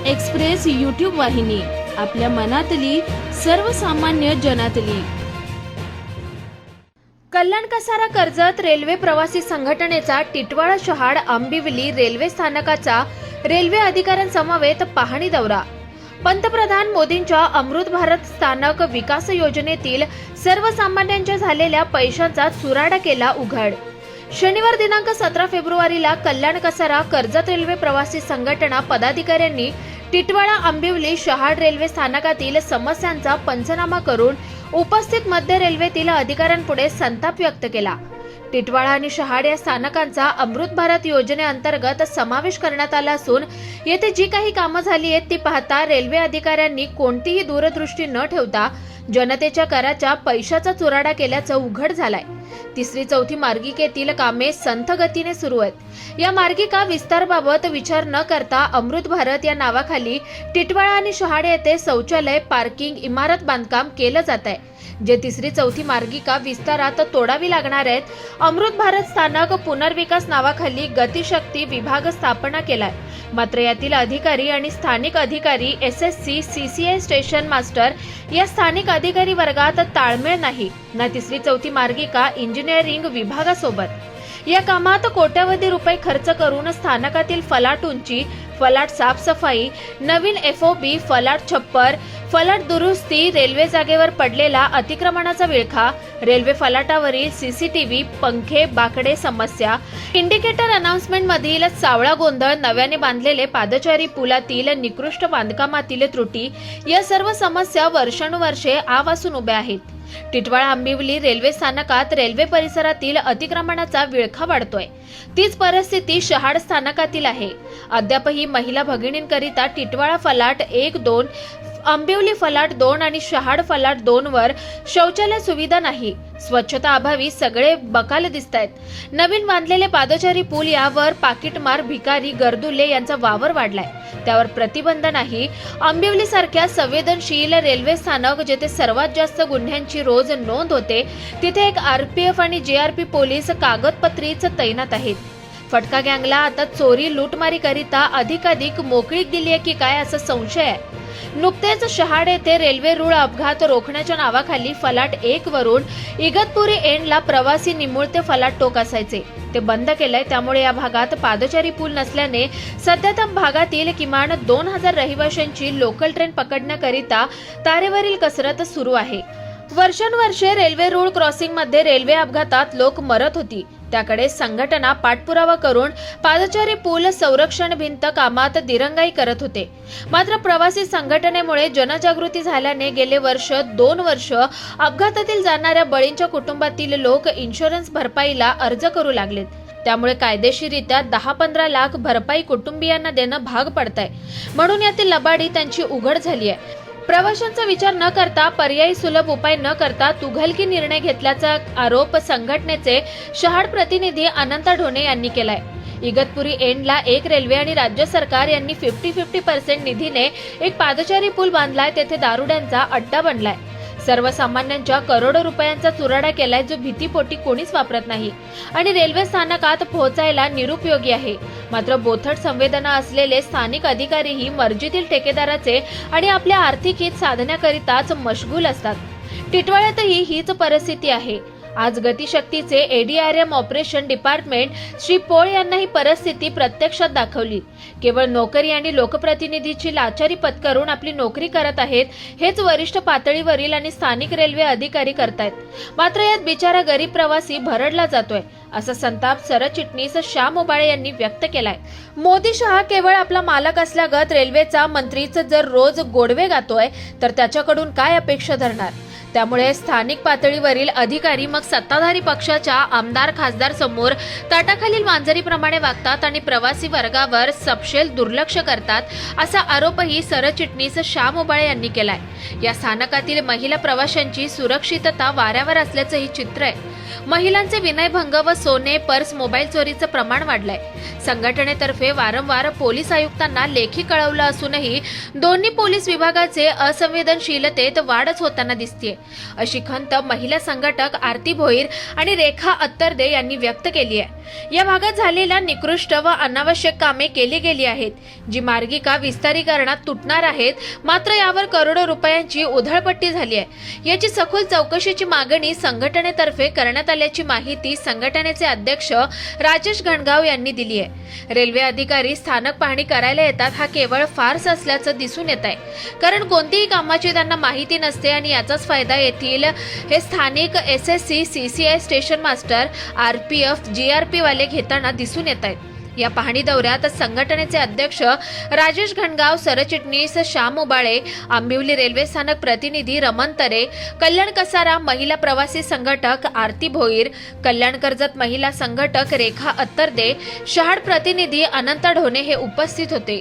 Express YouTube वाहिनी, आपल्या मनातली सर्वसामान्य जनातली। कल्याण कसारा कर्जत रेल्वे प्रवासी संघटनेचा टिटवाळा शहाड आंबिवली रेल्वे स्थानकाचा रेल्वे अधिकाऱ्यांसमवेत पाहणी दौरा। पंतप्रधान मोदींच्या अमृत भारत स्थानक विकास योजनेतील सर्वसामान्यांच्या झालेल्या पैशांचा चुराडा केला उघड। शनिवार दिनांक 17 फेब्रुवारीला कल्याण कसारा कर्जत रेल्वे प्रवासी संघटना पदाधिकाऱ्यांनी टिटवाळा आंबिवली शहाड रेल्वे स्थानकातील समस्यांचा पंचनामा करून उपस्थित मध्य रेल्वेतील अधिकाऱ्यांपुढे संताप व्यक्त केला। टिटवाळा आणि शहाड या स्थानकांचा अमृत भारत योजनेअंतर्गत समावेश करण्यात आला असून येथे जी काही कामं झाली आहेत ती पाहता रेल्वे अधिकाऱ्यांनी कोणतीही दूरदृष्टी न ठेवता जनतेच्या कराच्या पैशाचा चुराडा केल्याचं उघड झालंय। तिसरी चौथी मार्गिकेतील कामे संथ गतीने सुरू आहेत। या मार्गिका विस्ताराबाबत विचार न करता अमृत भारत या नावाखाली टिटवाळा आणि शहाड येथे शौचालय, पार्किंग, इमारत बांधकाम केलं जात आहे, जे तिसरी चौथी मार्गिका विस्तारात तोडावी लागणार आहेत। अमृत भारत स्थानक पुनर्विकास नावाखाली गतिशक्ती विभाग स्थापना केलाय, मात्र यातील अधिकारी आणि स्थानिक अधिकारी SSC, CCI स्टेशन मास्टर या स्थानिक अधिकारी वर्गात ताळमेळ नाही ना तिसरी चौथी मार्गिका इंजिनिअरिंग विभागासोबत। या कामात कोट्यवधी रुपये खर्च करून स्थानकातील फलाट उंची, फलाट साफसफाई, नवीन FOB, फलाट छप्पर, फलाट दुरुस्ती, रेल्वे जागेवर पडलेला अतिक्रमणाचा विळखा, रेल्वे फलाटावरील CCTV, पंखे, बाकडे समस्या, इंडिकेटर अनाउन्समेंट मधील सावळा गोंधळ, नव्याने बांधलेले पादचारी पुलातील निकृष्ट बांधकामातील त्रुटी या सर्व समस्या वर्षानुवर्षे आवासून उभ्या आहेत। टिटवाळा आंबिवली रेल्वे स्थानकात रेल्वे परिसरातील अतिक्रमणाचा विळखा वाढतोय। तीच परिस्थिती शहाड स्थानकातील आहे। अद्यापही महिला भगिनींकरिता टिटवाळा फलाट 1, 2, आंबिवली फलाट 2 आणि शहाड फलाट 2 वर शौचालय सुविधा नाही। स्वच्छता अभावी सगळे बकाल दिसतायत। नवीन बांधलेले पादचारी पूल यावर पाकिटमार, भिकारी, गर्दुले यांचा वावर वाढलाय, त्यावर प्रतिबंध नाही। आंबिवली सारख्या संवेदनशील रेल्वे स्थानक जेथे सर्वात जास्त गुन्ह्यांची रोज नोंद होते, तिथे एक RPF आणि JRP पोलीस कागदपत्रीच तैनात आहेत। फटका गँगला आता चोरी लूटमारी करिता अधिकाधिक मोकळीक दिली आहे की काय असा संशय आहे। नुकतेच शहाड येथे रेल्वे रुळ अपघात रोखण्याच्या नावाखाली फलाट 1 वरून इगतपुरी एंडला प्रवासी निमुळते फलाट टोक असायचे, ते बंद केलंय। त्यामुळे या भागात पादचारी पूल नसल्याने सध्या त्या भागातील किमान 2000 रहिवाशांची लोकल ट्रेन पकडण्याकरिता तारेवरील कसरत सुरू आहे। वर्षानुवर्षे रेल्वे रूळ क्रॉसिंग मध्ये रेल्वे अपघातात लोक मरत होती, त्याकडे संघटना पाठपुरावा करून पादचारी पूल संरक्षण भिंत कामात दिरंगाई करत होते। मात्र प्रवासी संघटनेमुळे जनजागृती झाल्याने गेले 2 वर्ष अपघातातील जाणाऱ्या बळींच्या कुटुंबातील लोक इन्शुरन्स भरपाईला अर्ज करू लागलेत। त्यामुळे कायदेशीररित्या 10-15 लाख भरपाई कुटुंबियांना देणं भाग पडतंय, म्हणून यातील लबाडी त्यांची उघड झाली आहे। प्रवाशांचा विचार न करता, पर्यायी सुलभ उपाय न करता तुघलकी निर्णय घेतल्याचा आरोप संघटनेचे शहाड प्रतिनिधी अनंत ढोणे यांनी केलाय। इगतपुरी एंडला एक रेल्वे आणि राज्य सरकार यांनी 50-50% निधीने एक पादचारी पूल बांधलाय, तेथे दारुड्यांचा अड्डा बनलाय। सर्वसामान्यांच्या करोडो रुपयांचा चुराडा केलाय, जो भीतीपोटी कोणीच वापरत नाही आणि रेल्वे स्थानकात पोहोचायला निरुपयोगी आहे। मात्र बोथट संवेदना असलेले स्थानिक अधिकारीही मर्जीतील ठेकेदाराचे आणि आपल्या आर्थिक हित साधण्याकरिताच मशगूल असतात। टिटवाळ्यातही हीच परिस्थिती आहे। आज गतिशक्तीचे ADRM ऑपरेशन डिपार्टमेंट श्री पोळ यांना ही परिस्थिती प्रत्यक्षात दाखवली। केवळ नोकरी आणि लोकप्रतिनिधीची लाचारी पत्करून आपली नोकरी करत आहेत, हेच वरिष्ठ पातळीवरील आणि स्थानिक रेल्वे अधिकारी करतायत। मात्र यात बिचारा गरीब प्रवासी भरडला जातोय, असा संताप सरचिटणीस श्याम उबाळे यांनी व्यक्त केलाय। मोदी शहा केवळ आपला मालक असल्यागत रेल्वेचा मंत्रीच जर रोज गोडवे गातोय, तर त्याच्याकडून काय अपेक्षा धरणार? त्यामुळे स्थानिक पातळीवरील अधिकारी मग सत्ताधारी पक्षाच्या आमदार खासदार समोर ताटाखालील मांजरीप्रमाणे वागतात आणि प्रवासी वर्गावर सपशेल दुर्लक्ष करतात, असा आरोपही सरचिटणीस श्याम उबाळे यांनी केलाय। या स्थानकातील महिला प्रवाशांची सुरक्षितता वाऱ्यावर असल्याचं ही चित्र आहे। महिलांचे विनयभंग व सोने, पर्स, मोबाईल चोरीचं प्रमाण वाढलंय। संघटनेतर्फे वारंवार पोलीस आयुक्तांना लेखी कळवलं असूनही दोन्ही पोलीस विभागाचे असंवेदनशीलतेत वाढच होताना दिसतेय, अशी खंत महिला संघटक आरती भोईर आणि रेखा अत्तरदे यांनी व्यक्त केली आहे। या भागात झालेल्या निकृष्ट व अनावश्यक कामे केली गेली आहेत, जी मार्गिका विस्तारीकरणात तुटणार आहेत, मात्र यावर करोडो रुपयांची उधळपट्टी झाली आहे। याची सखोल चौकशीची मागणी संघटनेतर्फे करण्यात आल्याची माहिती संघटनेचे अध्यक्ष राजेश घणगाव यांनी दिली आहे। रेल्वे अधिकारी स्थानक पाहणी करायला येतात हा केवळ फार्स असल्याचं दिसून येत आहे, कारण कोणतीही कामाची त्यांना माहिती नसते आणि याचाच फायदा येथील हे स्थानिक SSC, CCI, station master, RPF, GRP वाले घेताना दिसून येत आहेत। या पाहणी दौऱ्यात संघटनेचे अध्यक्ष राजेश घणगाव, सरचिटणीस श्याम उबाळे, आंबिवली रेल्वे स्थानक प्रतिनिधी रमण तरे, कल्याण कसारा महिला प्रवासी संघटक आरती भोईर, कल्याण कर्जत महिला संघटक रेखा अत्तरदे, शहाड प्रतिनिधी अनंत ढोणे हे उपस्थित होते।